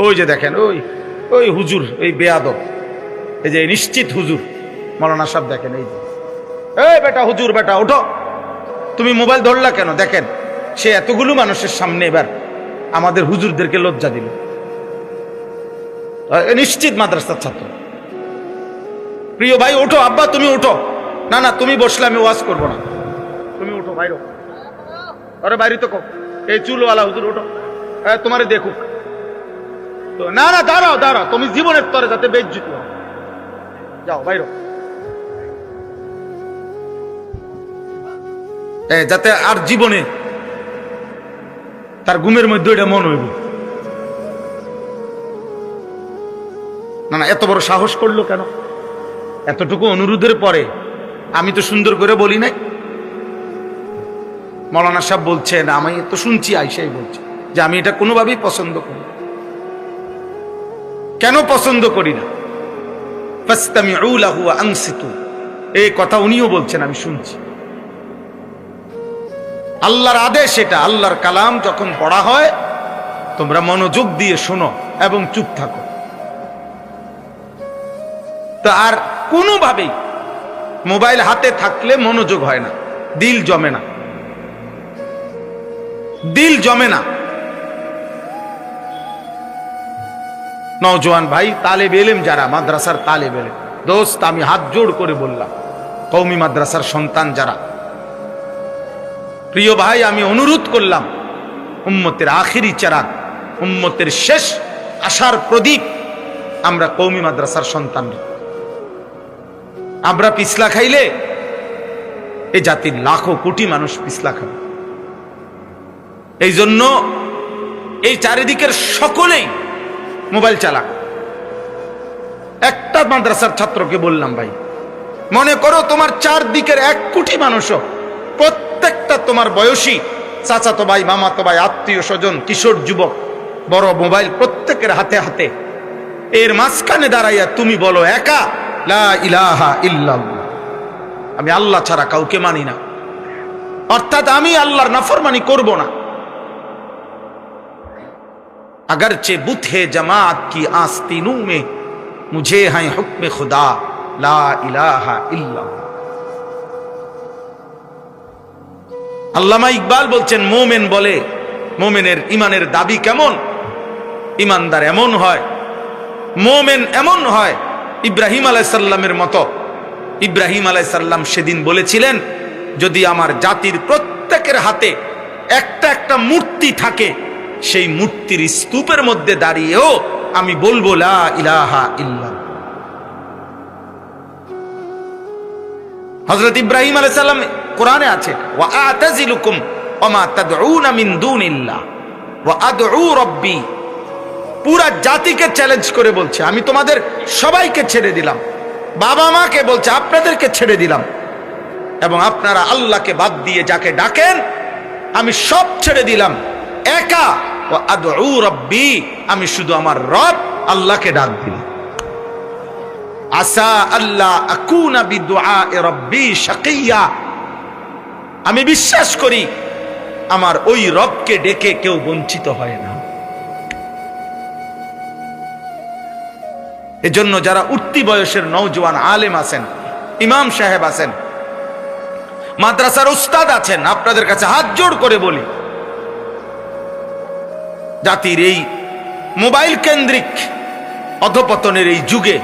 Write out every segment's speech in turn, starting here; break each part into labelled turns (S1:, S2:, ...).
S1: ওই যে দেখেন, ওই ওই হুজুর, এই বেয়াদব, এই যে নিশ্চিত হুজুর মৌলানা সাহেব, দেখেন এই যে, এই বেটা হুজুর, বেটা ওঠো, তুমি মোবাইল ধরলা কেন? দেখেন সে এতগুলো মানুষের সামনে এবার আমাদের হুজুরদেরকে লজ্জা দিল। নিশ্চিত মাদ্রাসার ছাত্র। প্রিয় ভাই ওঠো, আব্বা তুমি ওঠো। না না, তুমি বসলে আমি ওয়াজ করবো না, তুমি উঠো বাইরো। আরে বাইরে তো এই চুলওয়ালা হুজুর ওঠো, তোমারে দেখুক তো। না না, দাঁড়াও দাঁড়াও, তুমি জীবনের তরে যাতে বেইজ্জত হয়, যাও বাইরো, যাতে আর জীবনে তার ঘুমের মধ্যে এটা মন হইব না। না, এত বড় সাহস করলো কেন? এতটুকু অনুরোধের পরে আমি তো সুন্দর করে বলি নাই। মৌলানা সাহেব বলছেন, আমি তো শুনছি, আইসাই বলছে যে আমি এটা কোনোভাবেই পছন্দ করি। কেন পছন্দ করি না? ফাসতামিউ লাহু ওয়া আনসিতু, এই কথা উনিও বলছেন, আমি শুনছি। আল্লাহর আদেশ এটা, আল্লাহর কালাম যখন পড়া হয় তোমরা মনোযোগ দিয়ে শোনো এবং চুপ থাকো। তো আর কোনোভাবেই মোবাইল হাতে থাকলে মনোযোগ হয় না, দিল জমে না, দিল জমে না। নওজোয়ান ভাই, তালেব ইলম যারা, মাদ্রাসার তালেব ইলম দোস্ত, আমি হাত জোড় করে বললাম, কওমি মাদ্রাসার সন্তান যারা, প্রিয় ভাই, আমি অনুরোধ করলাম, উম্মতের আখিরি চেরাগ, উম্মতের শেষ আশার প্রদীপ আমরা কওমি মাদ্রাসার সন্তান। আমরা পিছলা খাইলে এই জাতির লাখো কোটি মানুষ পিছলা খাবে। এই জন্য এই চারিদিকের সকলেই মোবাইল চালাক। একটা মাদ্রাসার ছাত্রকে বললাম, ভাই মনে করো তোমার চারদিকের 1 কোটি মানুষও, প্রত্যেকটা তোমার বয়সী চাচাতো ভাই, মামাতো ভাই, আত্মীয় স্বজন, কিশোর যুবক, বড় মোবাইল প্রত্যেকের হাতে হাতে। এর মাঝখানে দাঁড়াইয়া তুমি বলো একা, লা ইলাহা ইল্লাল্লাহ, আমি আল্লাহ ছাড়া কাউকে মানি না, অর্থাৎ আমি আল্লাহর নাফরমানি করব না। अगरचे बुत है जमात की आस्तीनों में, मुझे है हुक्म खुदा ला इलाहा इल्लल्लाह। আল্লামা ইকবাল বলছেন, মোমেন বলে, মোমেনের ইমানের দাবি কেমন? ইমানদার এমন হয়, মোমেন এমন হয় ইব্রাহিম আলাইহিস সালামের মতো। ইব্রাহিম আলাইহিস সালাম সেদিন বলেছিলেন, যদি আমার জাতির প্রত্যেকের হাতে একটা একটা মূর্তি থাকে, সেই মূর্তির স্তূপের মধ্যে দাঁড়িয়েও আমি বলবো লা ইলাহা ইল্লাল্লাহ। হযরত ইব্রাহিম আলাইহিস সালাম কোরআনে আছে, ওয়া আতাজিলুকুম ওয়া মা তাদউনা মিন দুনিল্লাহ ওয়া আদউ রাব্বি। পুরা জাতিকে চ্যালেঞ্জ করে বলছে, আমি তোমাদের সবাইকে ছেড়ে দিলাম, বাবা মাকে বলছে আপনাদেরকে ছেড়ে দিলাম, এবং আপনারা আল্লাহকে বাদ দিয়ে যাকে ডাকেন আমি সব ছেড়ে দিলাম, একা ওয়া আদউ রাব্বি, আমি শুধু আমার রব আল্লাহকে ডাক দিলাম। আসা আল্লাহ আকুনা বিদুআই রাব্বি শাকিয়া, আমি বিশ্বাস করি আমার ওই রবকে ডেকে কেউ বঞ্চিত হয় না। এজন্য যারা উঠতি বয়সের নওজোয়ান আলেম আছেন, ইমাম সাহেব আছেন, মাদ্রাসার উস্তাদ আছেন, আপনাদের কাছে হাত জোড় করে বলি, জাতির এই মোবাইল কেন্দ্রিক অধপতনের এই যুগে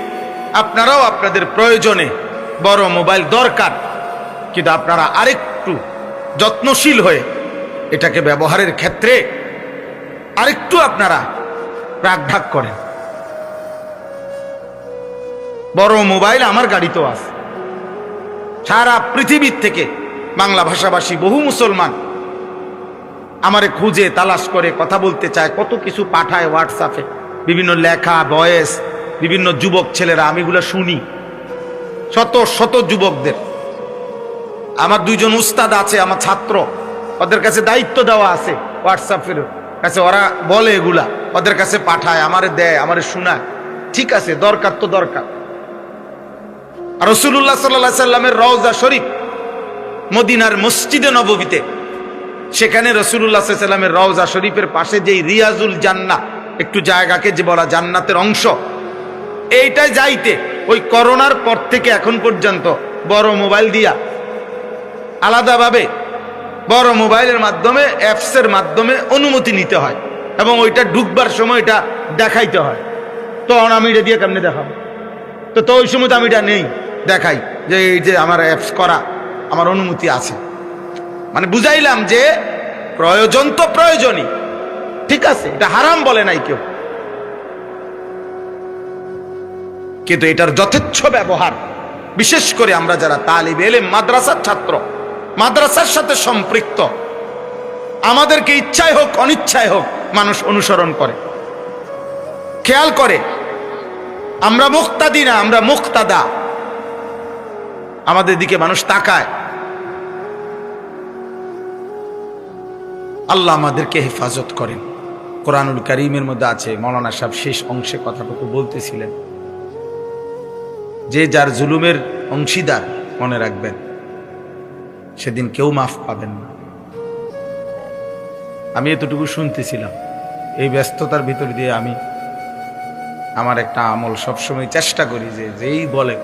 S1: আপনারাও আপনাদের প্রয়োজনে, বড় মোবাইল দরকার, কিন্তু আপনারা আরেকটু যত্নশীল হয়ে এটাকে ব্যবহারের ক্ষেত্রে আরেকটু আপনারা রাগঢাক করেন। বড় মোবাইল আমার গাড়িতেও আছে, সারা পৃথিবীর থেকে বাংলা ভাষাভাষী বহু মুসলমান আমারে খুঁজে তালাশ করে কথা বলতে চায়, কত কিছু পাঠায় হোয়াটসঅ্যাপে, বিভিন্ন লেখা, ভয়েস, বিভিন্ন যুবক ছেলেরা, আমি এগুলো শুনি, শত শত যুবকদের। আমার 2 জন উস্তাদ আছে, আমার ছাত্র, ওদের কাছে দায়িত্ব দেওয়া আছে হোয়াটসঅ্যাপের কাছে, ওরা বলে এগুলা, ওদের কাছে পাঠায়, আমারে দেয়, আমারে শোনায়। ঠিক আছে, দরকার তো দরকার। রাসূলুল্লাহ সাল্লাল্লাহু আলাইহি সাল্লামের রওজা শরীফ মদিনার মসজিদে নববীতে, সেখানে রাসূলুল্লাহ সাল্লাল্লাহু আলাইহি সাল্লামের রওজা শরীফের পাশে যেই রিয়াজুল জান্নাহ, একটু জায়গাকে যে বলা জান্নাতের অংশ, এইটাই যাইতে ওই করোনার পর থেকে এখন পর্যন্ত বড় মোবাইল দিয়া আলাদাভাবে বড় মোবাইলের মাধ্যমে অ্যাপসের মাধ্যমে অনুমতি নিতে হয় এবং ওইটা ঢুকবার সময় এটা দেখাইতে হয়। তো আমি এটা দিয়ে কেমনে দেখাবো? তো ওই সময় তো আমি এটা নেই দেখাই যে এই যে আমার অ্যাপস করা, আমার অনুমতি আছে। মানে বুঝাইলাম যে প্রয়োজন তো প্রয়োজনই, ঠিক আছে, এটা হারাম বলে নাই কেউ, কিন্তু এটার যথেচ্ছ ব্যবহার, বিশেষ করে আমরা যারা তালিবে ইলম মাদ্রাসার ছাত্র, মাদ্রাসার সাথে সম্পৃক্ত, আমাদেরকে ইচ্ছায় হোক অনিচ্ছায় হোক মানুষ অনুসরণ করে, খেয়াল করে। আমরা মুক্তাদি না, আমরা মুক্তাদা, আমাদের দিকে মানুষ তাকায়। আল্লাহ আমাদেরকে হেফাজত করেন। কোরআনুল কারীমের মধ্যে আছে, মাওলানা সাহেব শেষ অংশে কথাটুকু বলতেছিলেন, যে যার জুলুমের অংশীদার মনে রাখবেন সেদিন কেউ মাফ পাবেন না। আমি এতটুকু শুনতেছিলাম, এই ব্যস্ততার ভিতর দিয়ে আমি আমার একটা আমল সবসময় চেষ্টা করি যে যেই বলে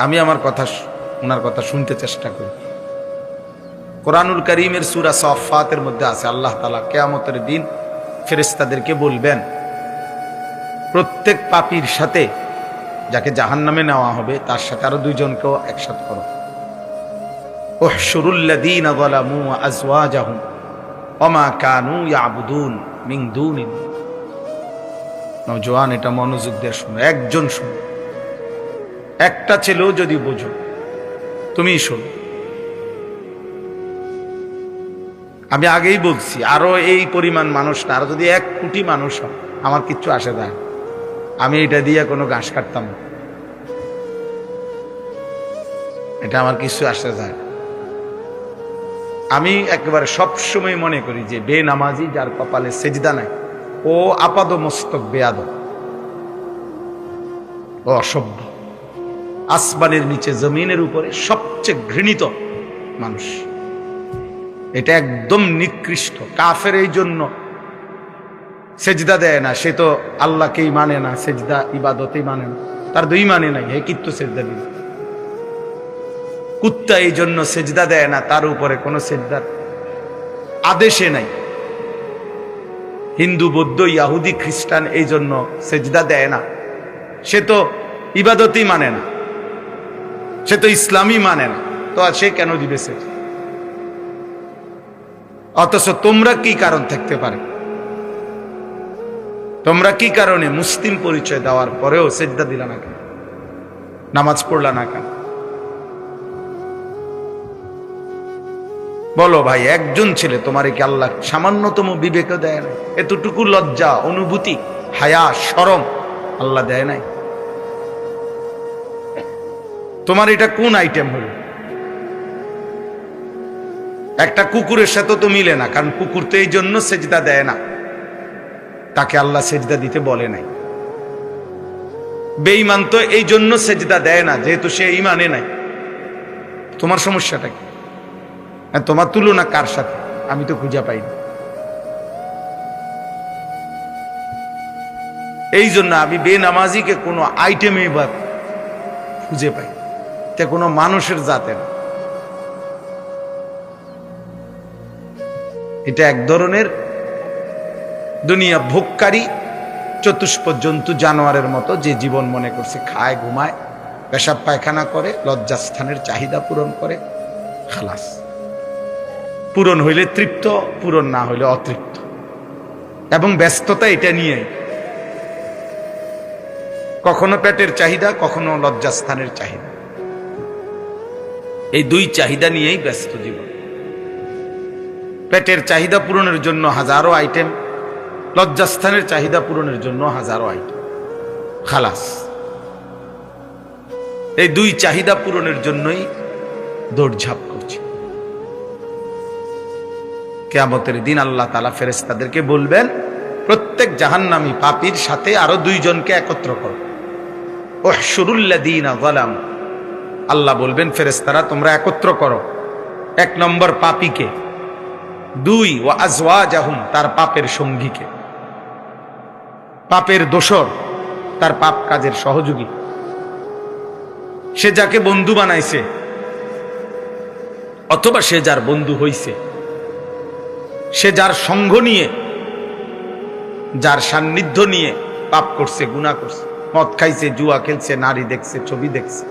S1: আমি আমার কথা ওনার কথা শুনতে চেষ্টা করি। কোরআনুল কারীমের সূরা সাফফাতের মধ্যে আছে, আল্লাহ তাআলা কিয়ামতের দিন ফেরেশতাদেরকে বলবেন, প্রত্যেক পাপীর সাথে যাকে জাহান্নামে নেওয়া হবে তার সাথে আরো দুইজনকেও একসাথে করো। উহশুরুল লাযীনা যালামু ওয়া আযওয়াজাহুম ওয়া মা কানু ইয়াবুদুন মিন দুনিল্লাহ। নওজোয়ান, এটা মনোযোগ দিয়ে শুনো, একজন শুনো, একটা ছেলেও যদি বোঝো, তুমি শোনো। আমি আগেই বলছি, আরো এই পরিমাণ মানুষ না, আরো যদি 1 কোটি মানুষ হয় আমার কিচ্ছু আসে যায়, আমি এটা দিয়ে কোনো ঘাস কাটতাম না, এটা আমার কিছু আসে যায়। আমি একেবারে সবসময় মনে করি যে বেনামাজি যার কপালে সেজদা নাই ও আপাদ মস্তক বেয়াদব, ও অসভ্য, আসমানের নিচে জমিনের উপরে সবচেয়ে ঘৃণিত মানুষ, এটা একদম নিকৃষ্ট। কাফের এই জন্য সেজদা দেয় না, সে তো আল্লাহকেই মানে না, সেজদা ইবাদতেই মানে না, তার দুই মানে নাই, হে কিত্ত সেজদা দিল। কুত্তা এই জন্য সেজদা দেয় না, তার উপরে কোনো সেজদার আদেশে নাই। হিন্দু, বৌদ্ধ, ইয়াহুদি, খ্রিস্টান এই জন্য সেজদা দেয় না, সে তো ইবাদতই মানে না, সে তো ইসলামই মানে না, তো আর সে কেন দিবে সেজদা? অথচ তোমরা কি কারণ থাকতে পারে, তোমরা কি কারণে মুসলিম পরিচয় দেওয়ার পরেও সেজদা দিলা না কেন, নামাজ পড়লা না কেন? বলো ভাই, একজন ছেলে তোমারে কি আল্লাহ সামান্যতম বিবেক দেয় না? এতটুকু লজ্জা, অনুভূতি, হায়া, শরম আল্লাহ দেয় নাই? তোমার এটা কোন আইটেম হলো? একটা কুকুরের সাথে তো মিলে না, কারণ কুকুর তো এই জন্য সেজদা দেয় না, তাকে আল্লাহ সেজদা দিতে বলে নাই। বেঈমান তো এই জন্য সেজদা দেয় না, যেহেতু সে ঈমানে নাই। তোমার সমস্যাটা কি? তোমার তুলনা কার সাথে? আমি তো খুঁজে পাইনি। এই জন্য আমি বেনামাজিকে কোনো আইটেমে বা খুঁজে পাই, তে কোনো মানুষের জাতে না। এটা এক ধরনের দুনিয়া ভোগকারী চতুষ্প জন্তু, জানোয়ারের মতো, যে জীবন মনে করছে খায়, ঘুমায়, পেশাব পায়খানা করে, লজ্জাস্থানের চাহিদা পূরণ করে, খালাস। পূরণ হইলে তৃপ্ত, পূরণ না হইলে অতৃপ্ত, এবং ব্যস্ততা এটা নিয়ে, কখনো পেটের চাহিদা, কখনো লজ্জাস্থানের চাহিদা, এই দুই চাহিদা নিয়েই ব্যস্ত জীবন। পেটের চাহিদা পূরণের জন্য হাজারো আইটেম, লজ্জাস্থানের চাহিদা পূরণের জন্য হাজারো আইটেম, খালাস। এই দুই চাহিদা পূরণের জন্যই দৌড়ঝাঁপ করছে। কিয়ামতের দিন আল্লাহ তাআলা ফেরেশতাদেরকে বলবেন, প্রত্যেক জাহান্নামী পাপীর সাথে আরো দুইজনকে একত্র করো। উহশুরুল লাযীনা যালামু, আল্লাহ বলবেন ফেরেশতারা তোমরা একত্র করো 1 নম্বর পাপীকে, 2 ওয়া আযওয়াজাহুম, তার পাপের সঙ্গীকে। পাপের দোসর, তার পাপ কাজের সহযোগী। সে যাকে বন্ধু বানাইছে অথবা সে যার বন্ধু হইছে, সে যার সঙ্গ নিয়ে, যার সান্নিধ্য নিয়ে পাপ করছে, গুনাহ করছে, মদ খাইছে, জুয়া খেলছে, নারী দেখছে, ছবি দেখছে,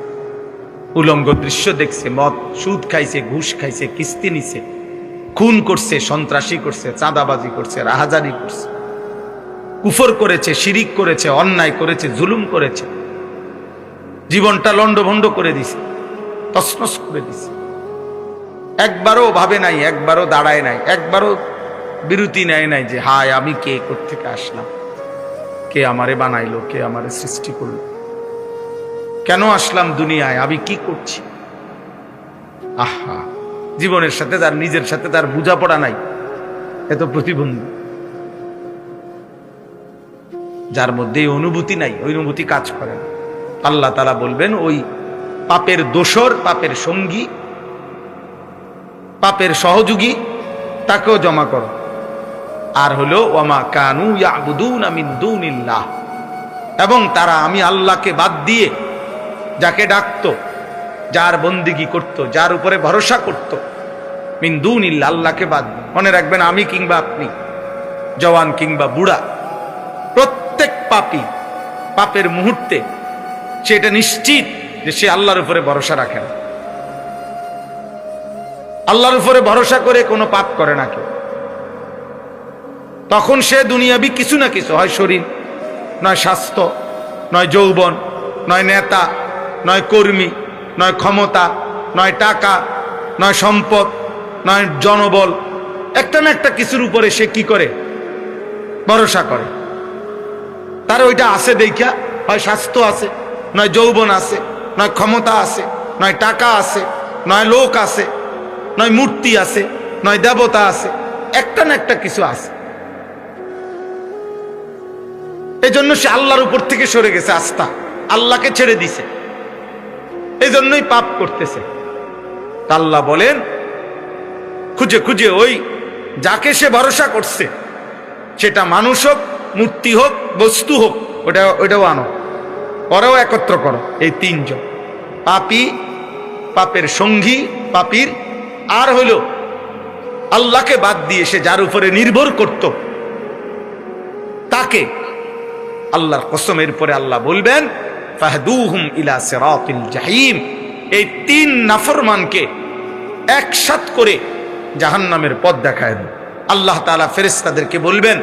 S1: উলঙ্গ দৃশ্য দেখছে, মদ সুদ খাইছে, ঘুষ খাইছে, কিস্তি নিছে, খুন করছে, সন্ত্রাসী করছে, চাঁদাবাজি করছে, রাহাজানি করছে, কুফর করেছে, শিরিক করেছে, অন্যায় করেছে, জুলুম করেছে, জীবনটা লন্ডভন্ড করে দিছে, তছনছ করে দিছে। একবারও ভাবে নাই, একবারও দাঁড়ায় নাই, একবারও বিরতি নেয় নাই যে হায় আমি কে, কোত্থেকে আসলাম, কে আমারে বানাইলো, কে আমারে সৃষ্টি করলো, কেন আসলাম দুনিয়ায়, আমি কি করছি। আহা, জীবনের সাথে তার, নিজের সাথে তার বোঝাপড়া নাই, এত প্রতিবন্ধী। যার মধ্যে এই অনুভূতি নাই, ওই অনুভূতি কাজ করে না, আল্লাহ তাআলা বলবেন ওই পাপের দোসর, পাপের সঙ্গী, পাপের সহযোগী তাকেও জমা করো। আর হলো ওয়ামা কানু ইয়াবুদুনা মিন দুনিল্লাহ, এবং তারা আমি আল্লাহকে বাদ দিয়ে যাকে ডাকতো, যার বন্দিগি করত, যার উপরে ভরসা করত, মিন দুনিল্লাহ, আল্লাহকে বাদ দিয়ে। মনে রাখবেন, আমি কিংবা আপনি, জওয়ান কিংবা বুড়া, প্রত্যেক পাপী পাপের মুহূর্তে সে এটা নিশ্চিত যে সে আল্লাহর উপরে ভরসা রাখে না। আল্লাহর উপরে ভরসা করে কোনো পাপ করে না কেউ। তখন সে দুনিয়াবি কিছু না কিছু, হয় শরীর, নয় স্বাস্থ্য, নয় যৌবন, নয় নেতা, নয় কর্মী, নয় ক্ষমতা, নয় টাকা, নয় সম্পদ, নয় জনবল, একটা না একটা কিছুর উপরে সে কি করে, ভরসা করে। তার ওইটা আছে দেখা, হয় স্বাস্থ্য আছে, নয় যৌবন আছে, নয় ক্ষমতা আছে, নয় টাকা আছে, নয় লোক আছে, নয় মূর্তি আছে, নয় দেবতা আছে, একটা না একটা কিছু আছে। এই জন্য সে আল্লাহর উপর থেকে সরে গেছে, আস্থা আল্লাহকে ছেড়ে দিছে, এই জন্যই পাপ করতেছে। আল্লাহ বলেন, খুঁজে খুঁজে ওই যাকে সে ভরসা করছে, সেটা মানুষ হোক, মূর্তি হোক, বস্তু হোক, ওটাও আনো, ওরাও একত্র করো। এই তিনজন, পাপী, পাপের সঙ্গী পাপীর, আর হলো আল্লাহকে বাদ দিয়ে সে যার উপরে নির্ভর করত তাকে। আল্লাহর কসমের পরে আল্লাহ বলবেন, ফাহদুহুম ইলা সিরাতিল জাহিম, এই তিন নাফরমানকে একসাথ করে জাহান্নামের পথ দেখায় দেন। আল্লাহ তাআলা ফেরেশতাদেরকে বলবেন,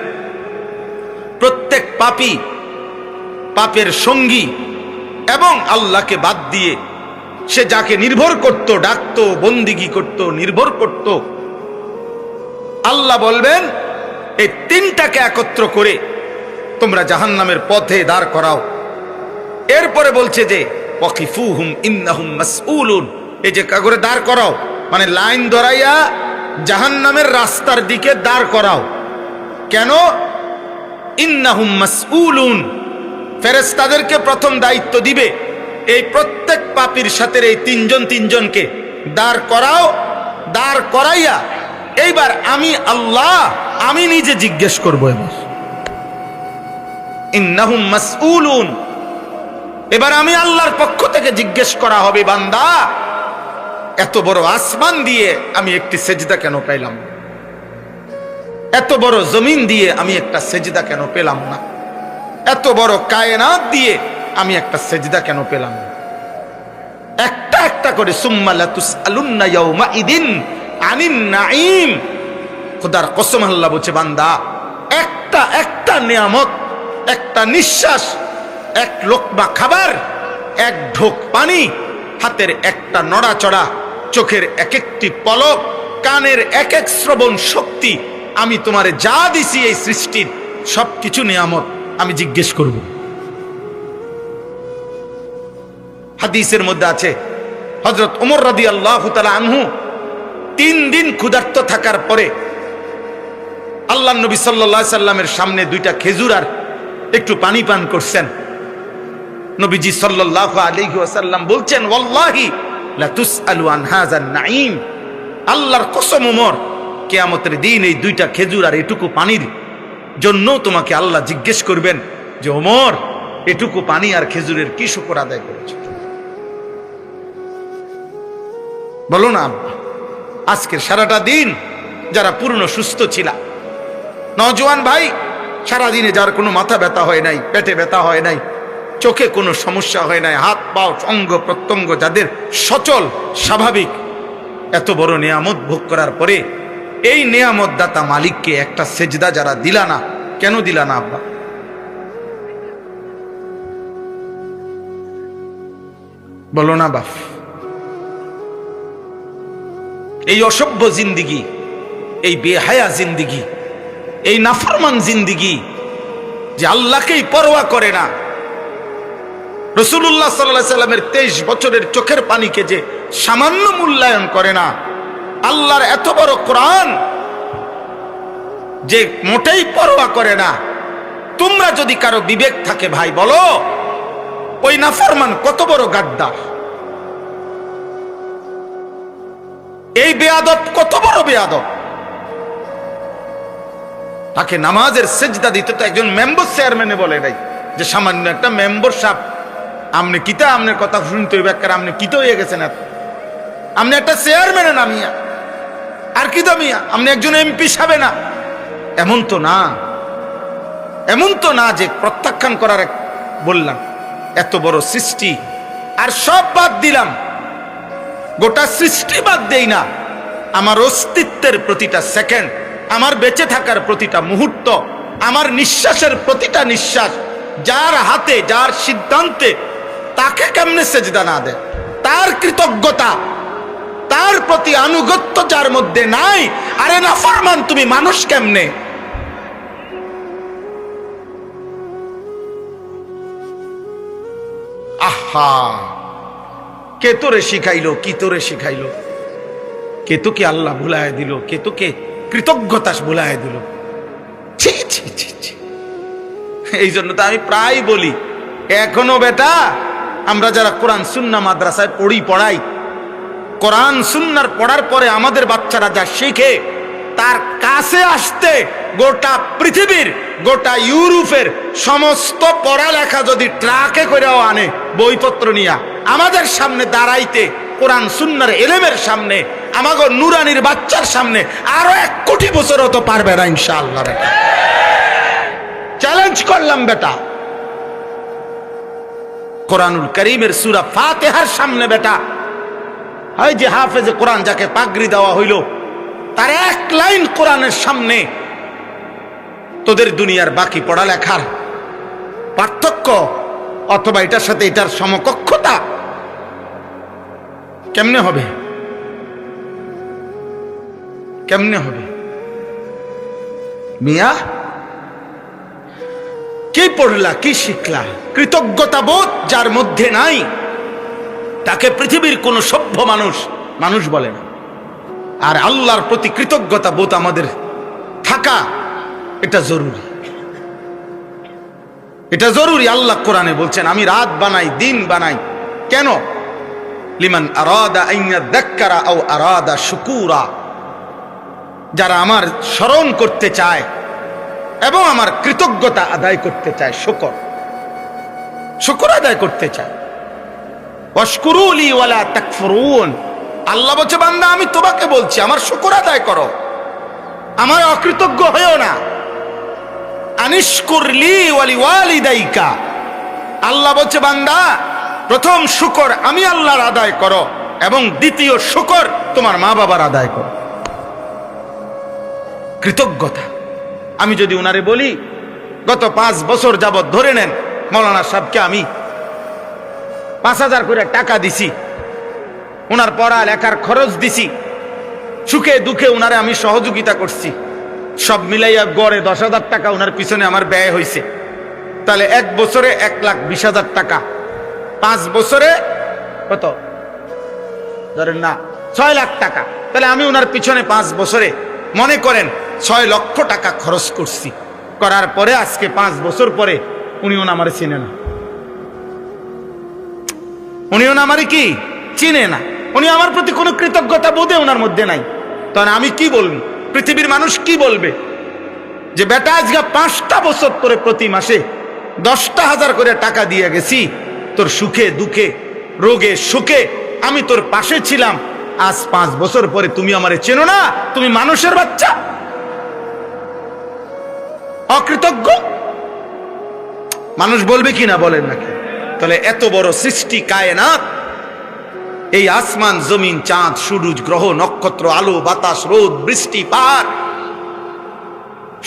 S1: প্রত্যেক পাপী, পাপের সঙ্গী এবং আল্লাহকে বাদ দিয়ে সে যাকে নির্ভর করত, ডাকত, বন্দিগি করত, নির্ভর করত, আল্লাহ বলবেন এই তিনটাকে একত্র করে তোমরা জাহান্নামের পথে দাঁড় করাও। এরপরে বলছে যে ওয়াকিফুহুম ইন্নাহুম মাসউলুন, এই যে কাগরে দাঁড় করাও মানে লাইন ধরাইয়া জাহান্নামের রাস্তার দিকে দাঁড় করাও। কেন? ইন্নাহুম মাসউলুন, ফেরেশতাদেরকে প্রথম দায়িত্ব দিবে এই প্রত্যেক পাপীর সাথে এই তিনজনকে দাঁড় করাও। দাঁড় করাইয়া এইবার আমি আল্লাহ, আমি নিজে জিজ্ঞেস করবো। এবার ইন্নাহুম মাসউলুন, এবার আমি আল্লাহর পক্ষ থেকে জিজ্ঞেস করা হবে, বান্দা এত বড় আসমান দিয়ে আমি একটি সেজদা কেন পাইলাম না? এত বড় জমিন দিয়ে আমি একটা সেজদা কেন পেলাম না? এত বড় কায়নাত দিয়ে আমি একটা সেজদা কেন পেলাম না? একটা একটা করে সুম্মা লাতুসআলুন্না ইয়াউমাইদিন আনিন নাঈম। খোদার কসম আল্লাহ বলছে, বান্দা একটা একটা নিয়ামত, একটা নিঃশ্বাস, এক লোকমা খাবার, এক ঢোক পানি, হাতের একটা নড়াচড়া, চোখের এক একটি পলক, কানের এক এক শ্রবণ শক্তি, আমি তোমারে যা দিছি এই সৃষ্টির সবকিছু নিয়ামত আমি জিজ্ঞেস করব। হাদিসের মধ্যে আছে, হযরত ওমর রাদিয়াল্লাহু তাআলা আনহু 3 দিন ক্ষুধার্ত থাকার পরে আল্লাহর নবী সাল্লাল্লাহু আলাইহি সাল্লামের সামনে 2টা খেজুর আর একটু পানি পান করছেন। নবীজি সাল্লাল্লাহু আলাইহি ওয়াসাল্লাম বলছেন, ওয়াল্লাহি লা তুসআলু আন হাযান নাঈম, আল্লাহর কসম ওমর, কিয়ামতের দিন এই 2টা খেজুর আর এটুকু পানির জন্য তোমাকে আল্লাহ জিজ্ঞেস করবেন যে ওমর এটুকু পানি আর খেজুরের কি শুকর আদায় করেছে? বলো না আব্বা। আজকের সারাটা দিন যারা পূর্ণ সুস্থ ছিল, নওজোয়ান ভাই, সারাদিনে যার কোনো মাথা ব্যথা হয় নাই, পেটে ব্যথা হয় নাই, চোখে কোনো সমস্যা হয় নাই, হাত পা অঙ্গ প্রত্যঙ্গ যাদের সচল স্বাভাবিক, এত বড় নিয়ামত ভোগ করার পরে এই নিয়ামত দাতা মালিককে একটা সেজদা যারা দিলা না, কেন দিলা না আব্বা? বলো না বাপ। এই অসভ্য জিন্দিগি, এই বেহায়া জিন্দিগি, এই নাফরমান জিন্দিগি, যে আল্লাহকেই পরোয়া করে না, রাসূলুল্লাহ সাল্লাল্লাহু আলাইহি সাল্লামের 23 বছরের চোখের পানিকে যে সামান্য মূল্যায়ন করে না, আল্লাহর এত বড় কোরআন যে মোটেই পরোয়া করে না। তোমরা যদি কারো বিবেক থাকে ভাই বলো, ওই নাফরমান কত বড় গাদ্দার, এই বেয়াদব কত বড় বেয়াদব। তাকে নামাজের সেজদা দিতে তো একজন মেম্বার চেয়ারম্যানে বলে নাই যে সামান্য একটা মেম্বার সাহেব আমনে কিতা আমনের কথা শুনতে হইবে, আমনে কিতা হয়ে গেছেন, আপনি একটা চেয়ারম্যানে নামিয়া আর কি দামিয়া, আপনি একজন এমপি সাবে না। এমন তো না, এমন তো না যে প্রত্যাখ্যান করার বললাম। এত বড় সৃষ্টি, আর সব বাদ দিলাম, গোটা সৃষ্টি বাদ দেই না, আমার অস্তিত্বের প্রতিটা সেকেন্ড, আমার বেঁচে থাকার প্রতিটা মুহূর্ত, আমার নিঃশ্বাসের প্রতিটা নিঃশ্বাস যার হাতে, যার সিদ্ধান্তে, তাকে কেমনে সেজদা না দেয়? তার কৃতজ্ঞতা, তার প্রতি আনুগত্য যার মধ্যে নাই, আরে নাফরমান তুমি মানুষ কেমনে? আহা, কে তোরে শিখাইলো? কি তোরে শিখাইলো? কে তোকে আল্লাহ ভুলায় দিল? কে তোকে কৃতজ্ঞতা ভুলায় দিল? ছি ছি ছি ছি। এই জন্য তো আমি প্রায় বলি, এখনো বেটা আমরা যারা কোরআন সুন্নাহ মাদ্রাসায় পড়াই, কোরআন সুন্নাহর পড়ার পরে আমাদের বাচ্চারা যা শিখে, তার কাছে আসতে গোটা পৃথিবীর, গোটা ইউরোপের সমস্ত পড়ালেখা যদি ট্রাকে করেও আনে বইপত্র নিয়ে আমাদের সামনে দাঁড়াইতে, কোরআন সুন্নাহর এলেমের সামনে, আমাগো নুরানির বাচ্চার সামনে আরো 1 কোটি বছরও তো পারবে না ইনশাআল্লাহ। বেটা চ্যালেঞ্জ করলাম বেটা, কোরআনুল কারীমের সূরা ফাতিহার সামনে বেটা, এই যে হাফেজে কোরআন যাকে পাগড়ি দেওয়া হইল, তার 1 লাইন কোরআনের সামনে তোদের দুনিয়ার বাকি পড়ালেখার পার্থক্য অথবা এটার সাথে এটার সমকক্ষতা কেমনে হবে? কেমনে হবে? মিয়া কি পড়লা, কি শিখলা? কৃতজ্ঞতা বোধ যার মধ্যে নাই, তাকে পৃথিবীর কোন সভ্য মানুষ বলে না। আর আল্লাহর প্রতি কৃতজ্ঞতা বোধ আমাদের থাকা, এটা জরুরি, এটা জরুরি। আল্লাহ কোরআনে বলছেন, আমি রাত বানাই, দিন বানাই, কেন? লিমান আরাদা আন ইয়াযাক্কারা আও আরাদা শুকুরা, যারা আমার স্মরণ করতে চায় এবং আমার কৃতজ্ঞতা আদায় করতে চায়, শুকর আদায় করতে চায়। ওয়াশকুরুলি ওয়ালা তাকফুরুন, আল্লাহ বলছে বান্দা আমি তোমাকে বলছি আমার শুকর আদায় করো, আমার অকৃতজ্ঞ হয়েও না। আনিশকুরলি ওয়ালি ওয়ালিদাইকা, আল্লাহ বলছে বান্দা প্রথম শুকর আমি আল্লাহর আদায় করো, এবং দ্বিতীয় শুকর তোমার মা বাবার আদায় করো। কৃতজ্ঞতা। আমি যদি উনারে বলি গত 5 বছর যাবৎ ধরে নেন মৌলানা সাহেবকে আমি 5000 করে টাকা দিছি, উনার পড়া লেখার খরচ দিছি, সুখে দুঃখে উনারে আমি সহযোগিতা করছি, সব মিলাইয়া গড়ে 10,000 টাকা উনার পিছনে আমার ব্যয় হয়েছে। তাহলে 1 বছরে 1,20,000 টাকা, 5 বছরে কত ধরেন না 6 লাখ টাকা। তাহলে আমি উনার পিছনে 5 বছরে মনে করেন 6 লক্ষ টাকা খরচ করছি। করার পরে আজকে 5 বছর পরে উনিও আমার চিনে না, উনিও আমার কি চিনে না, উনি আমার প্রতি কোনো কৃতজ্ঞতা বোধে ওনার মধ্যে নাই। তখন আমি কি বলবো? পৃথিবীর মানুষ কি বলবে? যে বেটা আজকে 5টা বছর পরে প্রতি মাসে 10,000 করে টাকা দিয়ে গেছি, তোর সুখে দুঃখে রোগে সুখে আমি তোর পাশে ছিলাম। আজ 5 বছর পরে তুমি আমারে চেনো না, তুমি মানুষের বাচ্চা, অকৃতজ্ঞ। মানুষ বলবে কি না বলেন নাকি? তাহলে এত বড় সৃষ্টি কায়নাত, এই আসমান জমিন চাঁদ সূরজ গ্রহ নক্ষত্র আলো বাতাস রোদ বৃষ্টি পাহাড়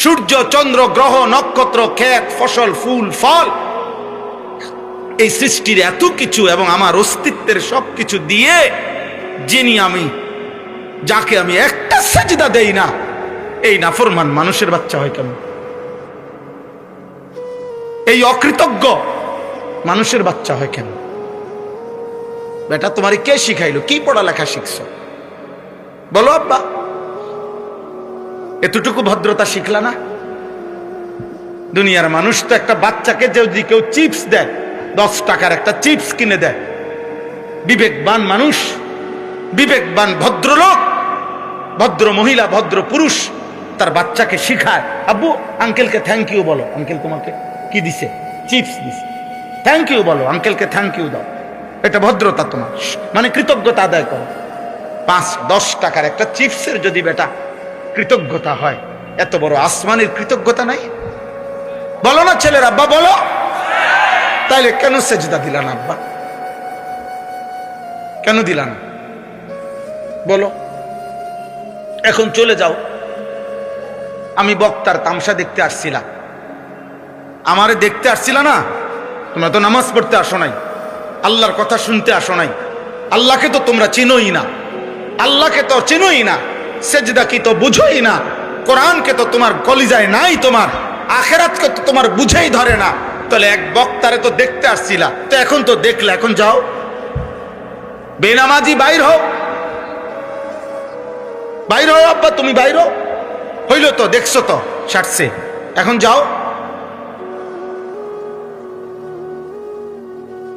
S1: সূর্য চন্দ্র গ্রহ নক্ষত্র ক্ষেত ফসল ফুল ফল, এই সৃষ্টির এত কিছু এবং আমার অস্তিত্বের সবকিছু দিয়ে যিনি আমি, যাকে আমি একটা সাজদা দেই না, এই নাফরমান মানুষের বাচ্চা হয় কেন? এই অকৃতজ্ঞ মানুষের বাচ্চা হয় কেন? বেটা তোমারে কে শিখাইলো? কি পড়ালেখা শিখছো বলো আব্বা? এতটুকু ভদ্রতা শিখলা না? দুনিয়ার মানুষ তো একটা বাচ্চাকে যদি কেউ চিপস দেয়, 10 টাকার একটা চিপস কিনে দেয়, বিবেকবান মানুষ, বিবেকবান ভদ্রলোক, ভদ্র মহিলা ভদ্র পুরুষ তার বাচ্চাকে শিখায়, আব্বু আঙ্কেলকে থ্যাংক ইউ বলো, আঙ্কেল তোমাকে কি দিছে? চিপস দিছে, থ্যাংক ইউ বলো, আঙ্কেলকে থ্যাংক ইউ দাও। এটা ভদ্রতা তোমার, মানে কৃতজ্ঞতা আদায় করো। 5-10 টাকার একটা চিপসের যদি বেটা কৃতজ্ঞতা হয়, এত বড় আসমানের কৃতজ্ঞতা নাই? বলো না ছেলের আব্বা বলো। তাইলে কেন সেজদা দিলা না আব্বা? কেন দিলা না বলো? এখন চলে যাও। আমি বক্তার তামসা দেখতে আসছিলাম, আমারে দেখতে আসছিল না? তোমরা তো নামাজ পড়তে আসো নাই, আল্লাহর কথা শুনতে আসো নাই। আল্লাহকে তো তোমরা চিনোই না, আল্লাহকে তো চিনোই না, সেজদা কি তো বুঝোই না, কোরআনকে তো তোমার কলিজায় নাই, তোমার আখেরাতকে তো তোমার বুঝেই ধরে না। তাহলে এক বক্তারে তো দেখতে আসছিলা, তো এখন তো দেখলে, এখন যাও। বেনামাজি বাইর হও, বাইর হও আব্বা, তুমি বাইর হও। হইল তো, দেখছো তো ছাড়ছে, এখন যাও।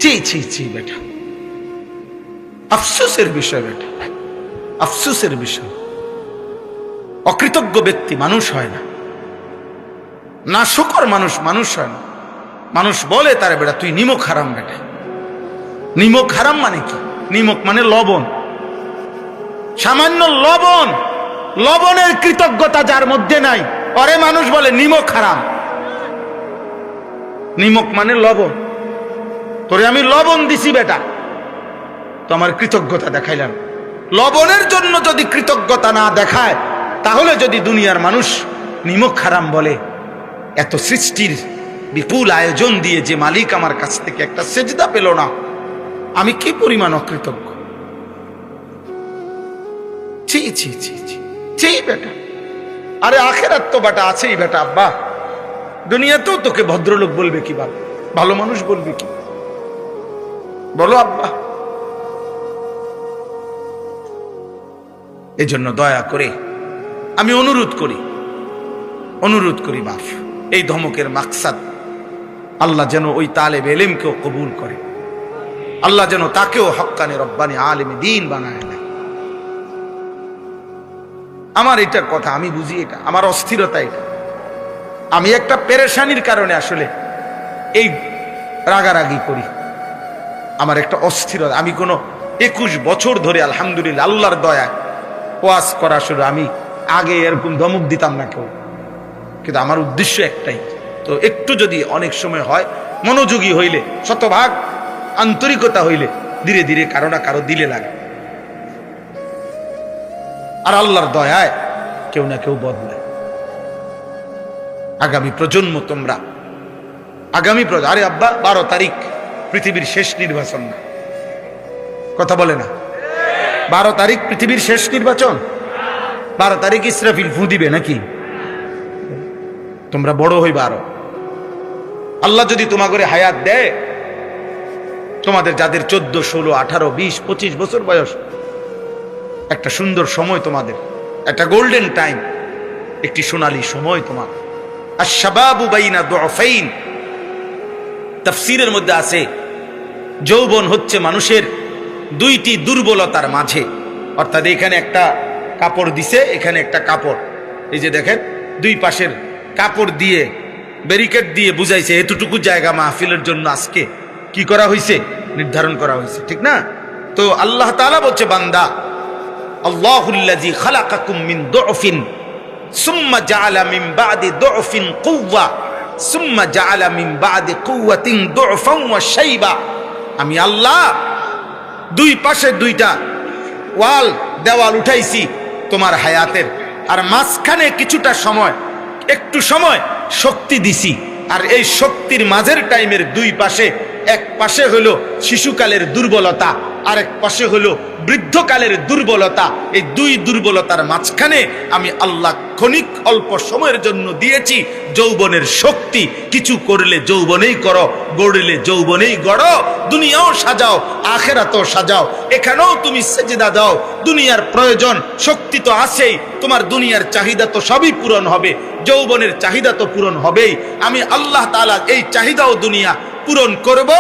S1: ছি ছি ছি বেটা, আফসোসের বিষয় বেটা, আফসোসের বিষয়। অকৃতজ্ঞ ব্যক্তি মানুষ হয় না, না শুকর মানুষ মানুষ হয় না। মানুষ বলে তারে বেটা তুই নিমক হারাম। বেটা নিমক হারাম মানে কি? নিমক মানে লবণ, সামান্য লবণ, লবণের কৃতজ্ঞতা যার মধ্যে নাই, পরে মানুষ বলে নিমক হারাম। নিমক মানে লবণ, তোরে আমি লবণ দিছি বেটা, তো আমার কৃতজ্ঞতা দেখাইলাম। লবণের জন্য যদি কৃতজ্ঞতা না দেখায়, তাহলে যদি দুনিয়ার মানুষ নিমক হারাম বলে, এত সৃষ্টির বিপুল আয়োজন দিয়ে যে মালিক আমার কাছ থেকে একটা সেজদা পেল না, আমি কি পরিমাণ অকৃতজ্ঞ। ছি ছি ছি ছি ছি বেটা। আরে আখেরাত তো বেটা আছেই বেটা আব্বা, দুনিয়াতেও তোকে ভদ্রলোক বলবে কি, ভালো মানুষ বলবে কি, বলো আব্বা। এজন্য দয়া করে আমি অনুরোধ করি বাপ, এই ধমকের মাকসাদ আল্লাহ যেন ওই তালেব ইলমকেও কবুল করে, আল্লাহ যেন তাকেও হক্কানি রব্বানি আলেমে দ্বীন বানায় দেয়। আমার এটা কথা আমি বুঝি, এটা আমার অস্থিরতা, এটা আমি একটা পেরেশানির কারণে আসলে এই রাগারাগি করি, আমার একটা অস্থিরতা। আমি কোনো 21 বছর ধরে আলহামদুলিল্লাহ আল্লাহর দয়ায় ওয়াজ করা শুরু, আমি আগে এরকম ধমক দিতাম না কেউ, কিন্তু আমার উদ্দেশ্য একটাই। তো একটু যদি অনেক সময় হয় মনোযোগী হইলে, শতভাগ আন্তরিকতা হইলে, ধীরে ধীরে কারো না কারো দিলে লাগে। আর আল্লাহর দয়ায় কেউ না কেউ বদলায়। আগামী প্রজন্ম, তোমরা আগামী আরে আব্বা 12 তারিখ পৃথিবীর শেষ নির্বাচন না, কথা বলে না? 12 তারিখ পৃথিবীর শেষ নির্বাচন। 12 তারিখ ইসরাফিল ফু দিবে নাকি? তোমরা বড় হইবা আরো, আল্লাহ যদি তোমাকে হায়াত দেয়, তোমাদের যাদের 14, 16, 18, 20, 25 বছর বয়স, একটা সুন্দর সময় তোমাদের, একটা গোল্ডেন টাইম, একটি সোনালী সময় তোমার। আশ-শাবাবু বাইনা দুআফাইন, তাফসীরের মধ্যে আছে যৌবন হচ্ছে মানুষের 2টি দুর্বলতার মাঝে। অর্থাৎ এখানে একটা কাপড় দিছে, এখানে একটা কাপড়, এই যে দেখেন 2 পাশের কাপড় দিয়ে ব্যারিকেড দিয়ে বুঝাইছে এতটুকু জায়গা মাহফিলের জন্য আজকে কি করা হয়েছে, নির্ধারণ করা হয়েছে, ঠিক না? তো আল্লাহ তাআলা বলছে, বান্দা, আল্লাহুল্লাযী খালাকাকুম মিন দুফিন সুম্মা জাআলা মিন বাদি দুফিন কুওয়া সুম্মা জাআলা মিন বাদি কুওয়াতিন দুফান ওয়া শাইবা। আমি আল্লাহ দুই পাশে দুইটা ওয়াল দেওয়াল উঠাইছি তোমার হায়াতের, আর মাঝখানে কিছুটা সময়, একটু সময় শক্তি দিছি। আর এই শক্তির মাঝের টাইমের দুই পাশে, এক পাশে হলো শিশুকালের দুর্বলতা, আর এক পাশে হলো বৃদ্ধকালের দুর্বলতা। এই দুই দুর্বলতার মাঝখানে আমি আল্লাহ ক্ষণিক অল্প সময়ের জন্য দিয়েছি যৌবনের শক্তি। কিছু করলে যৌবনেই করো, গড়লে যৌবনেই গড়ো। দুনিয়াও সাজাও, আখেরাতও সাজাও। এখানেও তুমি সেজদা দাও। দুনিয়ার প্রয়োজন, শক্তি তো আছেই, তোমার দুনিয়ার চাহিদা তো সবই পূরণ হবে, যৌবনের চাহিদা তো পূরণ হবেই। আমি আল্লাহ তাআলা এই চাহিদাও দুনিয়া পূরণ করব।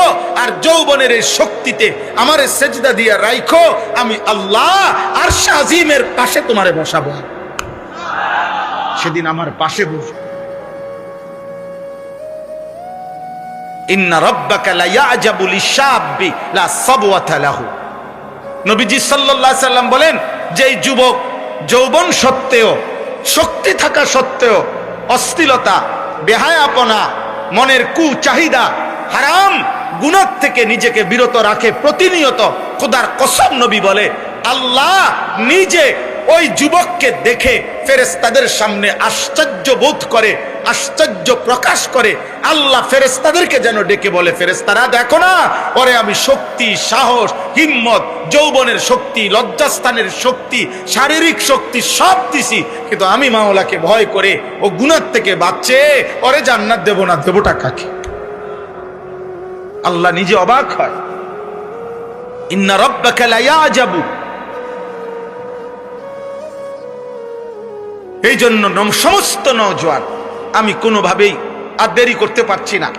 S1: আর যৌবনের এই শক্তিতে আমারে সেজদা দিয়া রাখো, আমি আল্লাহ আরশ আজিমের পাশে তোমারে বসাবো। সেদিন আমার পাশে বসো। ইন্না রাব্বাকা লা ইয়াজাবু লিশাব্বি লা সাবওয়াতা লাহু। নবীজি সাল্লাল্লাহু আলাইহি সাল্লাম বলেন, যেই যুবক যৌবন সত্ত্বেও, শক্তি থাকা সত্ত্বেও অশ্লীলতা, বেহায়াপনা, মনের কুচাহিদা, হারাম গুনাহ থেকে নিজেকে বিরত রাখে প্রতিনিয়ত, খোদার কসম নবী বলে, আল্লাহ নিজে ওই যুবককে দেখে ফেরেশতাদের সামনে আশ্চর্য বোধ করে, আশ্চর্য প্রকাশ করে। আল্লাহ ফেরেশতাদেরকে যেন ডেকে বলে, ফেরেশতারা দেখো না, ওরে আমি শক্তি, সাহস, হিম্মত, যৌবনের শক্তি, লজ্জাস্থানের শক্তি, শারীরিক শক্তি সব দিছি, কিন্তু আমি মাওলাকে ভয় করে ও গুনাহ থেকে বাঁচছে, ওরে জান্নাত দেব না, দেবটা কাকে? আল্লাহ নিজে অবাক হয়। ইন্না রাব্বাকা লা ইয়াজাবু। এই জন্য সমস্ত নওজোয়ান, আমি কোনোভাবেই আর দেরি করতে পারছি না।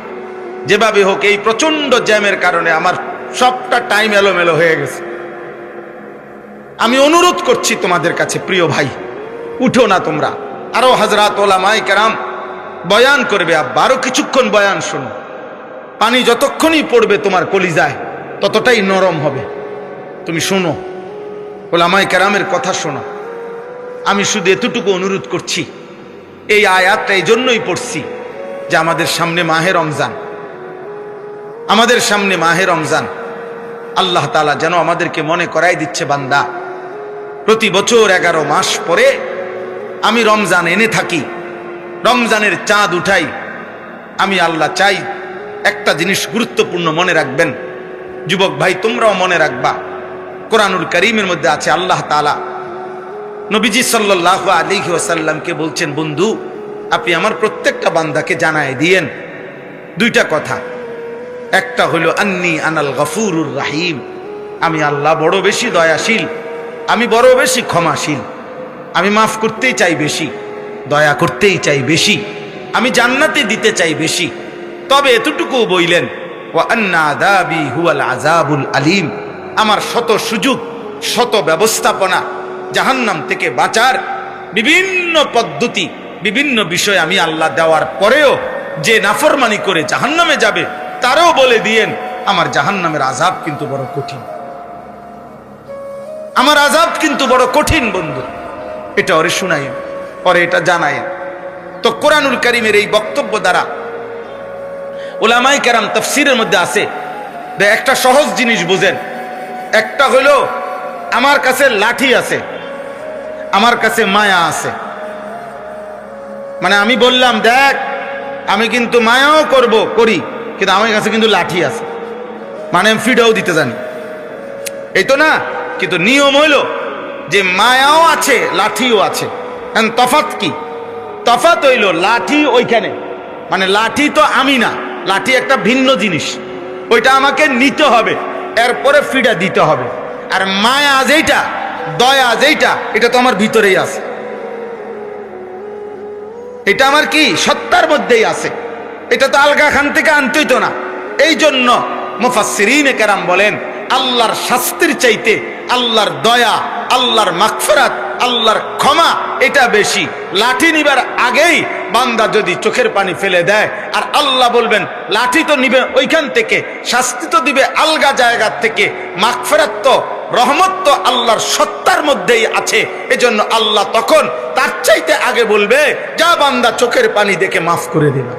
S1: যেভাবে হোক, এই প্রচন্ড জ্যামের কারণে আমার সবটা টাইম এলোমেলো হয়ে গেছে। আমি অনুরোধ করছি তোমাদের কাছে, প্রিয় ভাই, উঠো না তোমরা। আরো হযরত ওলামায়ে কেরাম বয়ান করবে, আব্বা আরো কিছুক্ষণ বয়ান শোনো। পানি যতক্ষণই পড়বে তোমার কলিজায় ততটাই নরম হবে। তুমি শোনো, ওলামায়ে কেরামের কথা শোনো। আমি শুধু এতটুকু অনুরোধ করছি, এই আয়াতটা এই জন্যই পড়ছি যে আমাদের সামনে মাহে রমজান, আমাদের সামনে মাহে রমজান। আল্লাহ তাআলা যেন আমাদেরকে মনে করাই দিচ্ছে, বান্দা, প্রতি বছর 11 মাস পরে আমি রমজান এনে থাকি, রমজানের চাঁদ উঠাই। আমি আল্লাহ চাই একটা জিনিস গুরুত্বপূর্ণ মনে রাখবেন, যুবক ভাই তোমরাও মনে রাখবা। কোরআনুল কারীমের মধ্যে আছে, আল্লাহ তাআলা নবীজি সাল্লাল্লাহু আলাইহি ওয়াসাল্লামকে বলছেন, বন্ধু আপনি আমার প্রত্যেকটা বান্দাকে জানায় দিয়েন দুইটা কথা। একটা হলো আন্নী আনাল গফুরুর রাহিম, আমি আল্লাহ বড় বেশি দয়াশীল, আমি বড় বেশি ক্ষমাশীল, আমি মাফ করতেই চাই বেশি, দয়া করতেই চাই বেশি, আমি জান্নাতে দিতে চাই বেশি। তবে এতটুকু বললেন, ওয়া আন্না আযাবি হুয়াল আযাবুল আলীম, আমার শত সুযোগ, শত ব্যবস্থাপনা, জাহান্নাম থেকে বাঁচার বিভিন্ন পদ্ধতি, বিভিন্ন বিষয় আমি আল্লাহ দেওয়ার পরেও যে নাফরমানি করে জাহান্নামে যাবে, তারও বলে দিয়েন আমার জাহান্নামের আযাব কিন্তু বড় কঠিন, আমার আযাব কিন্তু বড় কঠিন। বন্ধু, এটা ওরে শুনাইন, ওরে এটা জানায়েন। তো কোরআনুল কারীমের এই বক্তব্য দ্বারা উলামায়ে কেরাম তাফসীরের মধ্যে আছে, একটা সহজ জিনিস বুঝেন। একটা হলো, আমার কাছে লাঠি আছে, আমার কাছে মায়া আছে। মানে আমি বললাম, দেখ আমি কিন্তু মায়াও করি, কিন্তু আমার কাছে কিন্তু লাঠি আছে, মানে আমি ফিডাও দিতে জানি, এই তো না। কিন্তু নিয়ম হইল যে মায়াও আছে, লাঠিও আছে। তফাৎ কি? তফাৎ হইল লাঠি ওইখানে, মানে লাঠি তো আমি না, লাঠি একটা ভিন্ন জিনিস, ওইটা আমাকে নিতে হবে, এরপরে ফিডা দিতে হবে। আর মায়া যেইটা, দয়া যেইটা, এটা তো আমার ভিতরেই আছে, এটা আমার কি সত্তার মধ্যেই আছে, এটা তো আলগা খান থেকে আনতেই তো না। এই জন্য মুফাসসিরিনে কেরাম বলেন, আল্লাহর শাস্তির চাইতে আল্লাহর দয়া, আল্লাহর মাগফিরাত, আল্লাহর ক্ষমা এটা বেশি। লাঠি নিবার আগেই বান্দা যদি চোখের পানি ফেলে দেয়, আর আল্লাহ বলবেন লাঠি তো নিবে ওইখান থেকে, শাস্তি তো দিবে আলগা জায়গা থেকে, মাগফিরাত তো রহমত তো আল্লাহর সত্তার মধ্যেই আছে। এজন্য আল্লাহ তখন তার চাইতে আগে বলবে, যা বান্দা চোখের পানি দেখে মাফ করে দিলাম।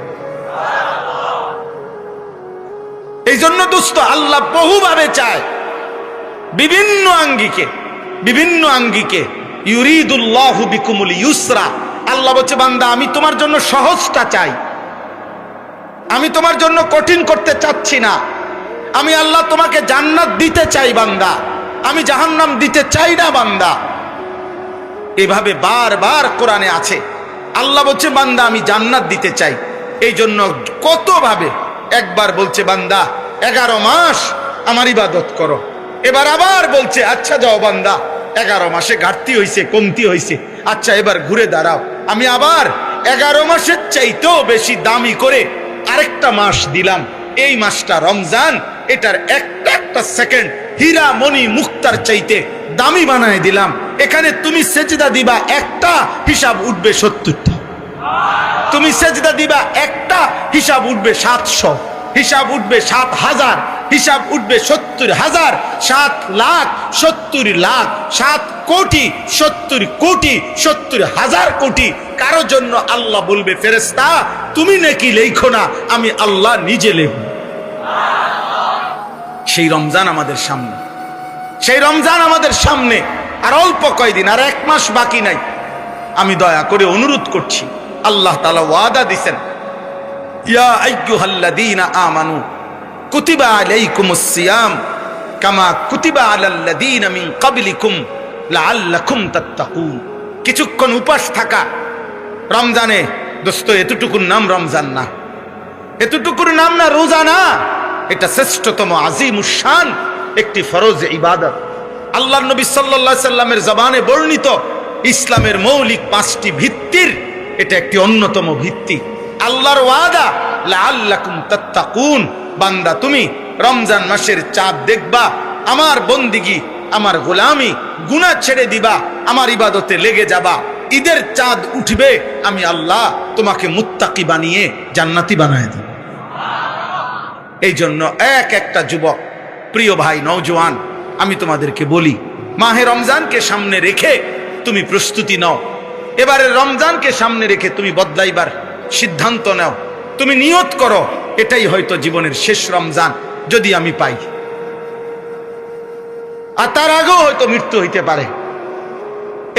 S1: এই জন্য দোস্ত, আল্লাহ বহুভাবে চায়, বিভিন্ন আঙ্গিকে ইউরিদুল্লাহু বিকুমুল ইউসরা। আল্লাহ বলছে বান্দা আমি তোমার জন্য সহজটা চাই, আমি তোমার জন্য কঠিন করতে চাচ্ছি না। আমি আল্লাহ তোমাকে জান্নাত দিতে চাই বান্দা, আমি জাহান্নাম দিতে চাই না বান্দা। এভাবে বারবার কোরআনে আছে। আল্লাহ বলছে বান্দা আমি জান্নাত দিতে চাই। এই জন্য কত ভাবে একবার বলছে বান্দা 11 মাস আমার ইবাদত করো, এবার আবার বলছে আচ্ছা যাও বান্দা 11 মাসে ঘাটতি হইছে, কমতি হইছে, আচ্ছা এবার ঘুরে দাঁড়াও, আমি আবার 11 মাসের চাইতেও বেশি দামি করে আরেকটা মাস দিলাম। এই মাসটা রমজান, এটার একটা সেকেন্ড হীরা মণি মুক্তার চাইতে দামি বানায় দিলাম। এখানে তুমি সেজদা দিবা একটা, হিসাব উঠবে 70টা। তুমি সেজদা দিবা একটা, হিসাব উঠবে 700, হিসাব উঠবে 7000, হিসাব উঠবে 70,000, 7 লাখ 70 লাখ, 7 কোটি 70 কোটি 70,000 কোটি। কারো জন্য আল্লাহ বলবে ফেরেশতা তুমি নাকি লেখো না, আমি আল্লাহ নিজে লেখব। সেই রমজান আমাদের সামনে, সেই রমজান আমাদের সামনে। আর অল্প কয়দিন, আর 1 মাস বাকি নাই। আমি দয়া করে অনুরোধ করছি, আল্লাহ তাআলা ওয়াদা দিবেন, ইয়া আইয়ুহাল্লাযীনা আমানু কুতিবা আলাইকুমুস সিয়াম কামা কুতিবা আলাল্লাযীনা মিন ক্বাবলিকুম লাআল্লাকুম তাত্তাকুন। কিছুক্ষণ উপাস থাকা রমজানে দোস্ত, এতটুকুর নাম রমজান না, এতটুকুর নাম না রোজা না, এটা শ্রেষ্ঠতম আজিমুশ শান একটি ফরজ ইবাদত। আল্লাহর নবী সাল্লাল্লাহু আলাইহি সাল্লামের জবানে বর্ণিত ইসলামের মৌলিক 5টি ভিত্তির এটা একটি অন্যতম ভিত্তি। আল্লাহর ওয়াদা লাআল্লাকুম তাত্তাকুন, বান্দা তুমি রমজান মাসের চাঁদ দেখবা, আমার বন্দিগি আমার গোলামি গুনাহ ছেড়ে দিবা, আমার ইবাদতে লেগে যাবা, ঈদের চাঁদ উঠবে, আমি আল্লাহ তোমাকে মুত্তাকি বানিয়ে জান্নাতি বানায় দেব। এই জন্য একটা যুবক, প্রিয় ভাই নওজোয়ান, আমি তোমাদেরকে বলি, মাহে রমজানকে সামনে রেখে তুমি প্রস্তুতি নাও। এবারে রমজানকে সামনে রেখে তুমি বদলাইবার সিদ্ধান্ত নাও। তুমি নিয়ত করো এটাই হয়তো জীবনের শেষ রমজান যদি আমি পাই, আর তার আগেও হয়তো মৃত্যু হইতে পারে।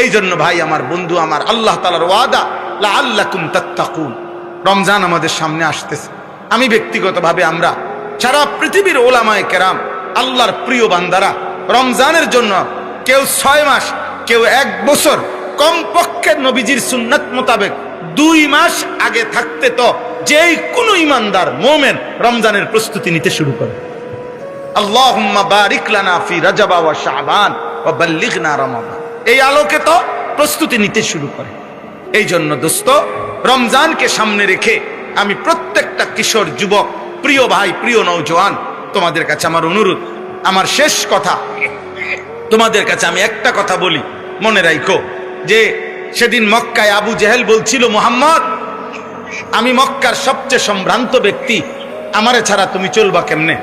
S1: এই জন্য ভাই আমার, বন্ধু আমার, আল্লাহ তাআলার ওয়াদা লাআল্লাকুম তাত্তাকুন। রমজান আমাদের সামনে আসতেছে। আমি ব্যক্তিগতভাবে, আমরা সারা পৃথিবীর ওলামায়ে কেরাম, আল্লাহর প্রিয় বান্দারা রমজানের জন্য কেউ 6 মাস, কেউ 1 বছর, কমপক্ষে নবীজির সুন্নাত মোতাবেক 2 মাস আগে থাকতে তো যেই কোনো ইমানদার মোমেন রমজানের প্রস্তুতি নিতে শুরু করে। আল্লাহুম্মা বারিক লানা ফি রাজাব ওয়া শাবান ওয়া বাল্লিগনা রমাদান, এই আলোকে তো প্রস্তুতি নিতে শুরু করে। এই জন্য দোস্ত, রমজানকে সামনে রেখে আমি প্রত্যেকটা কিশোর যুবক, প্রিয় ভাই, প্রিয় নওজোয়ান, তোমাদের কাছে আমার অনুরোধ, আমার শেষ কথা, তোমাদের কাছে আমি একটা কথা বলি, মনে রাখো যে সেদিন মক্কায় আবু জেহেল বলছিল, মুহাম্মদ আমি মক্কার সবচেয়ে সম্ভ্রান্ত ব্যক্তি, আমারে ছাড়া তুমি চলবা কেমনে?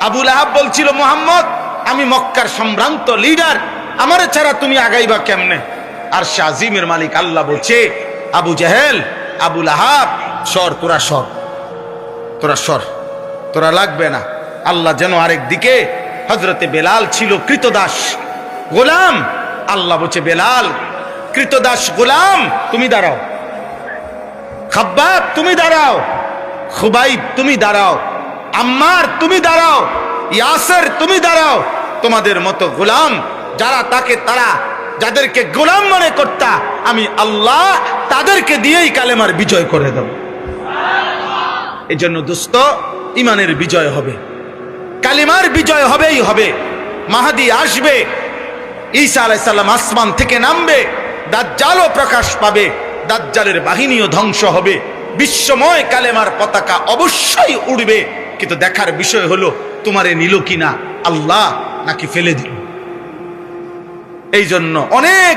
S1: আবু লাহাব বলছিল, মুহাম্মদ আমি মক্কার সম্ভ্রান্ত লিডার, আমারে ছাড়া তুমি আগাইবা কেমনে? আর শাজিমের মালিক আল্লাহ বলছে, আবু জেহেল, আবু লাহাব, সর, তোরা সর, তোরা সর, তোরা লাগবে না। আল্লাহ যেন আরেক দিকে হযরতে বেলাল ছিল কৃতদাস গোলাম, আল্লাহ বলছে বেলাল কৃতদাস গোলাম তুমি দাঁড়াও, খাব্বাব তুমি দাঁড়াও, খুবাইব তুমি দাঁড়াও, আম্মার তুমি দাঁড়াও, ইয়াসের তুমি দাঁড়াও। তোমাদের মতো গোলাম যারা, তারা যাদেরকে গোলাম মনে করতা, আমি আল্লাহ তাদেরকে দিয়েই কালেমার বিজয় করে দেব। এই জন্য দোস্ত, ইমানের বিজয় হবে, কালিমার বিজয় হবেই হবে। মাহদী আসবে, ঈসা আলাইহিস সালাম আসমান থেকে নামবে, দাজ্জালও প্রকাশ পাবে, দাজ্জালের বাহিনীও ধ্বংস হবে, বিশ্বময় কালেমার পতাকা অবশ্যই উড়বে। কিন্তু দেখার বিষয় হলো তোমারে নিল কিনা আল্লাহ, নাকি ফেলে দিল। এই জন্য অনেক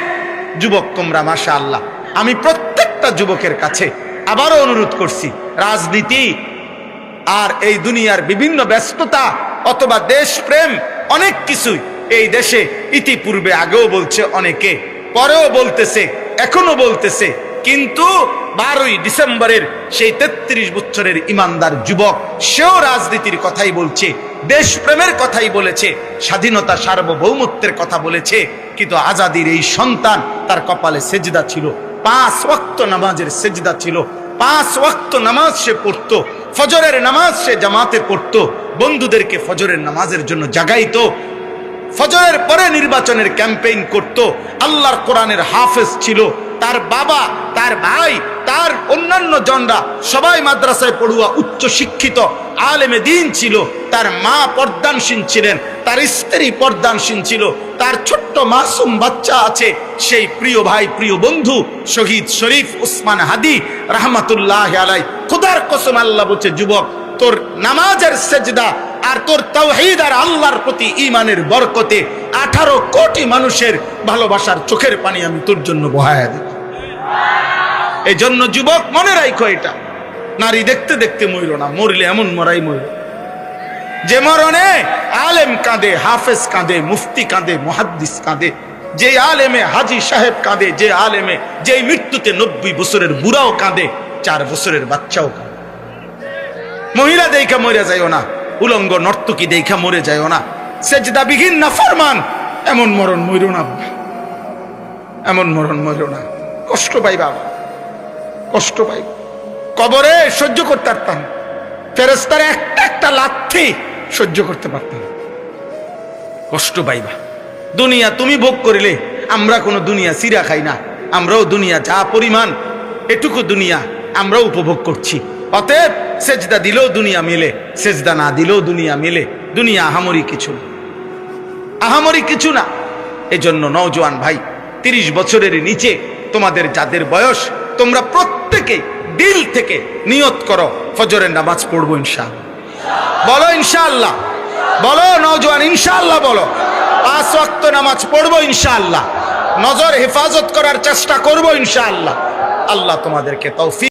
S1: যুবক তোমরা মাশাআল্লাহ। আমি প্রত্যেকটা যুবকের কাছে আবারও অনুরোধ করছি, রাজনীতি আর এই দুনিয়ার বিভিন্ন ব্যস্ততা অথবা দেশপ্রেম অনেক কিছুই এই দেশে ইতিপূর্বে আগেও বলছে অনেকে, পরেও বলতেছে, এখনো বলতেছে, কিন্তু 12ই ডিসেম্বরের সেই 33 বছরের ইমানদার যুবক সেও রাজনীতির কথাই বলছে, দেশপ্রেমের কথাই বলেছে, স্বাধীনতা সার্বভৌমত্বের কথা বলেছে, কিন্তু আজাদির এই সন্তান তার কপালে সেজদা ছিল, 5 ওয়াক্ত নামাজের সেজদা ছিল, 5 ওয়াক্ত নামাজ সে পড়তো, ফজরের নামাজ সে জামাতে পড়তো, বন্ধুদেরকে ফজরের নামাজের জন্য জাগাইতো, ফজরের পরে নির্বাচনের ক্যাম্পেইন করত, আল্লাহর কোরআনের হাফেজ ছিল, তার বাবা, তার ভাই, তার অন্যান্য জনরা সবাই মাদ্রাসায় পড়ুয়া উচ্চ শিক্ষিত আলেমে দ্বীন ছিল, তার মা পর্দানসীন ছিলেন, তার স্ত্রী পর্দানসীন ছিল, তার ছোট্ট মাসুম বাচ্চা আছে, সেই প্রিয় ভাই, প্রিয় বন্ধু শহীদ শরীফ উসমান হাদি রাহমাতুল্লাহ আলাই। খোদার কসম আল্লাহ বলছে, যুবক তোর নামাজের সেজদা আর তোর তাওহীদ আর আল্লাহর প্রতি ঈমানের বরকতে 18 কোটি মানুষের ভালোবাসার চোখের পানি আমি তোর জন্য বহায়া দেব। এই জন্য যুবক মনে রাখো, এটা নারী দেখতে দেখতে মরল না, মরলে এমন মরাই মরল যে মরণে আলেম কাঁদে, হাফেজ কাঁদে, মুফতি কাঁদে, মুহাদ্দিস কাঁদে, যে আলেমে হাজি সাহেব কাঁদে, যে আলেমে যে মৃত্যুতে 90 বছরের বুড়াও কাঁদে, 4 বছরের বাচ্চাও কাঁদে। মহিলা দেখা মরে যাইও না, উলঙ্গ নর্তকী দেখা মরে যাইও না, সেজদাবিহীন নাফরমান এমন মরণ মরো না, এমন মরণ মরো না। কষ্ট পাই বাবা, কষ্ট পাই। কবরে সহ্য করতে পারতাম, ফেরেশতার একটা একটা লাথি সহ্য করতে পারতাম, কষ্ট পাইবা। দুনিয়া তুমি ভোগ করিলে, আমরা কোনো দুনিয়া চিরা খাই না, আমরাও দুনিয়া যা পরিমাণ এটুকু দুনিয়া আমরাও উপভোগ করছি। অতএব সেজদা দিলেও দুনিয়া মিলে, সেজদা না দিলেও দুনিয়া মিলে, দুনিয়া আহামরি কিছু না, আহামরি কিছু না। এজন্য নওজোয়ান ভাই, 30 বছরের নিচে তোমাদের যাদের বয়স, তোমরা প্রত্যেকে দিল থেকে নিয়ত করো ফজরের নামাজ পড়বো ইনশাআল্লাহ। বলো ইনশাআল্লাহ, বলো নওজোয়ান ইনশাআল্লাহ, বলো 5 ওয়াক্ত নামাজ পড়বো ইনশাআল্লাহ, নজর হেফাজত করার চেষ্টা করবো ইনশাআল্লাহ। আল্লাহ তোমাদেরকে তৌফিক